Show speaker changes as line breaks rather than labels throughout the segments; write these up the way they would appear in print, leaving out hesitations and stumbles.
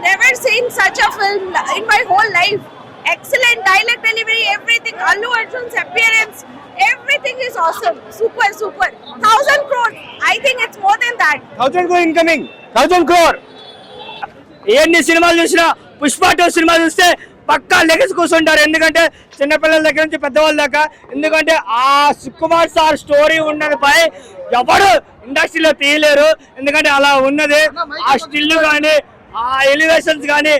never seen such a film in my whole life. Excellent dialect delivery, everything. Allu Arjun's appearance, everything is awesome. Super, super. 1,000 crores. I think it's more than that.
1,000 crore incoming. 1,000 crore. ఎన్ని సినిమాలు చూసినా Pushpa 2 cinema చూస్తే పక్కా లెగసి కూర్చుంటారు. ఎందుకంటే చిన్నపిల్లల దగ్గర నుంచి పెద్దవాళ్ళ దాకా. ఎందుకంటే ఆ సుకుమార్ సార్ స్టోరీ ఉన్నదిపై ఎవరు ఇండస్ట్రీలో తీయలేరు. ఎందుకంటే అలా ఉన్నది. ఆ స్టిల్ కానీ, ఆ ఎలివేషన్స్ కానీ,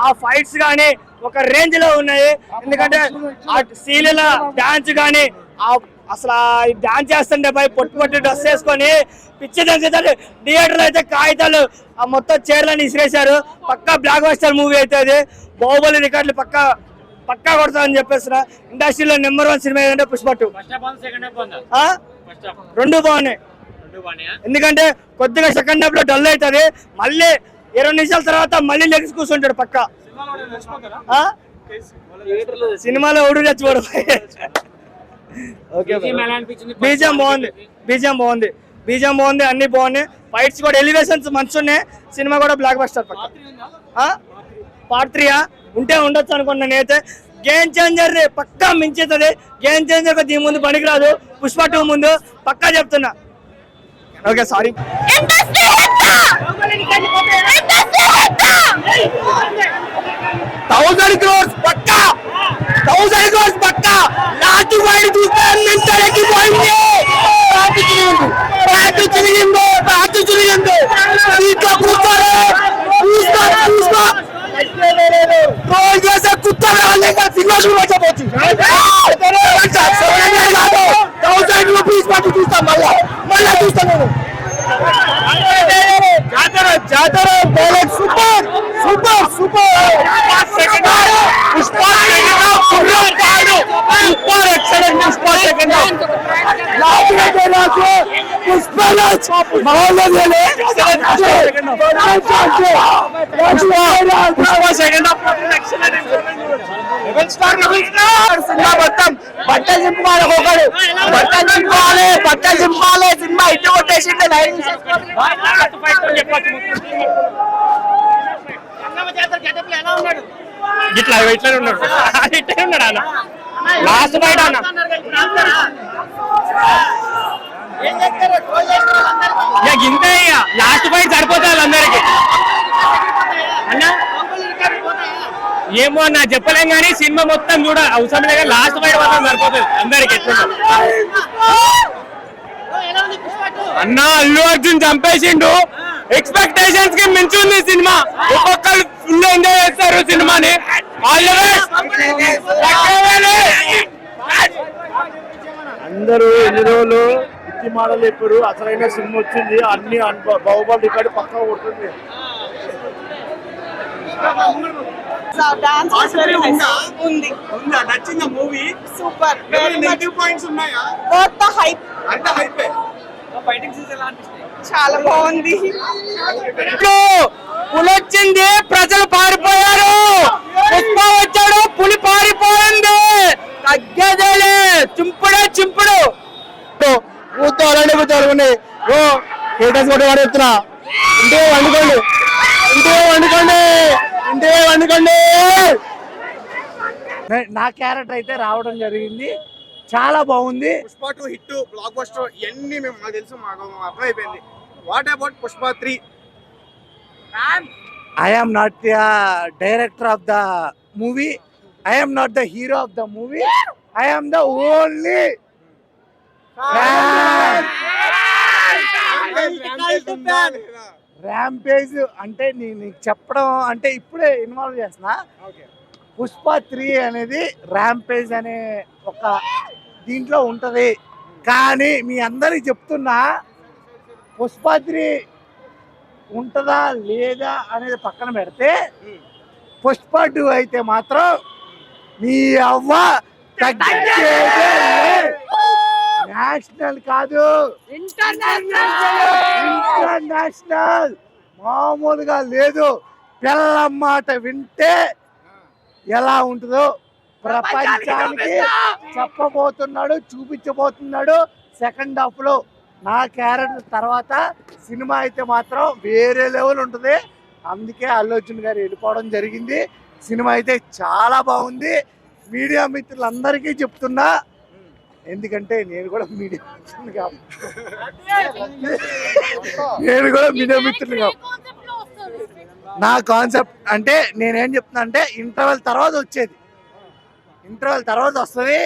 ఆ ఫైట్స్ కానీ ఒక రేంజ్ లో ఉన్నాయి. ఎందుకంటే ఆ సీలీల డాన్స్ కానీ, అసలు డాన్స్ చేస్తుంటే పై పొట్టు డ్రెస్ వేసుకొని పిచ్చి దగ్గర థియేటర్లో అయితే కాగితాలు మొత్తం చైర్లని ఇసిరేశారు. పక్కా బ్లాక్ బస్టర్ మూవీ అయితే అది. బాహుబలి రికార్డులు పక్కా కొడతామని చెప్పేస్తున్నా. ఇండస్ట్రీలో నెంబర్ 1 సినిమా ఏంటంటే పుష్ప 2. రెండు బాగున్నాయి. ఎందుకంటే కొద్దిగా సెకండ్ హాఫ్ లో డల్ అవుతుంది. మళ్ళీ 20 నిమిషాల తర్వాత మళ్ళీ లెగ్స్ కూర్చుంటాడు పక్కా. సినిమాలో ఎవడు చచ్చిపోడు. బీజం బాగుంది, అన్ని బాగున్నాయి. ఫైట్స్ కూడా ఎలివేషన్స్ మంచి ఉన్నాయి. సినిమా కూడా బ్లాక్ బస్టర్ పక్క. పార్ట్ 3 ఉంటే ఉండొచ్చు అనుకున్నా నేనైతే. గేమ్ చేంజర్ పక్కా మించుతుంది. గేమ్ చేంజర్ దీని ముందు పనికిరాదు. పుష్ప 2 ముందు పక్కా చెప్తున్నా. Okay sorry. 1,000 crores పక్కా. 1,000 crores పక్కా. లాస్ట్ వైడ్ చూస్తే మెంటలకి పోయింది. బ్యాట్ చిరిగింది. సీట్లో కూర్చోరు. రోల్ చేసే కుత్తగా సినిమా చూడవచ్చు. 1,000 రూపీస్ పట్టి చూస్తాం. మళ్ళా చూస్తాను. జాతర సూపర్ సూపర్ సూపర్. సినిమా మొత్తం బట్టలు చింపుకోవాలి. ఒకడు బట్టలు చింపాలి. సినిమా ఇటు కొట్టేసింది. ఇట్లా ఇట్లానే ఉన్నాడు. ఇట్లనే ఉన్నాడు అన్న. లాస్ట్ బయట అన్న ఇంతే. ఇక లాస్ట్ బయట సరిపోతుంది వాళ్ళందరికి అన్న. ఏమో అన్న చెప్పలేం కానీ సినిమా మొత్తం చూడ అవసరం లేదు. లాస్ట్ బయట మాత్రం సరిపోతుంది అందరికి. అన్న అల్లు అర్జున్ చంపేసిండు. ఎక్స్పెక్టేషన్స్ కి మించుంది సినిమా. ఒక్కొక్కరు ఫుల్ ఎంజాయ్ చేస్తారు సినిమాని.
అందరూ ఎన్ని రోజులు ఇట్టి మాటలు చెప్పారు. అసలైన సినిమా వచ్చింది. అన్ని బాహుబలి రికార్డు పక్కా కొడుతుంది.
నచ్చింది మూవీ.
సూపర్.
పాయింట్స్ ఉన్నాయా?
చాలా బాగుంది.
పులొచ్చింది, ప్రజలు పారిపోయారు. పుష్ప వచ్చాడు, పులి పారిపోయింది. తగ్గేదేలే. చింపుడు కూర్చోవాలండి. థియేటర్స్ కూడా వాడేస్తున్నా. ఇంటే వండుకోండి.
నా క్యారెక్టర్ అయితే రావడం జరిగింది. చాలా బాగుంది.
పుష్ప 2 హిట్, బ్లాక్ బస్టర్ ఇవన్నీ మాకు తెలుసు. మాకు అర్థమైపోయింది. What about Pushpa 3?
I am not the director of the movie. I am not the hero of the movie. I am the only fan. Rampage అంటే నీకు చెప్పడం అంటే ఇప్పుడే ఇన్వాల్వ్ చేస్తున్నా. పుష్ప 3 అనేది ర్యాంపేజ్ అనే ఒక దీంట్లో ఉంటది. కానీ మీ అందరికి చెప్తున్నా, పుష్ప 3 ఉంటుందా లేదా అనేది పక్కన పెడితే పుష్ప 2 అయితే మాత్రం మీ అవ్వ నేషనల్ కాదు, ఇంటర్నేషనల్. మామూలుగా లేదు. పిల్లం మాట వింటే ఎలా ఉంటుందో ప్రపంచానికి చెప్పబోతున్నాడు, చూపించబోతున్నాడు. సెకండ్ హాఫ్ లో నా క్యారెక్టర్ తర్వాత సినిమా అయితే మాత్రం వేరే లెవెల్ ఉంటుంది. అందుకే అల్లు అర్జున్ గారు వెళ్ళిపోవడం జరిగింది. సినిమా అయితే చాలా బాగుంది. మీడియా మిత్రులందరికీ చెప్తున్నా, ఎందుకంటే నేను కూడా మీడియా మిత్రుని కాబట్టి నా కాన్సెప్ట్ అంటే నేనేం చెప్తున్నా అంటే ఇంటర్వెల్ తర్వాత వచ్చేది, ఇంటర్వెల్ తర్వాత వస్తుంది.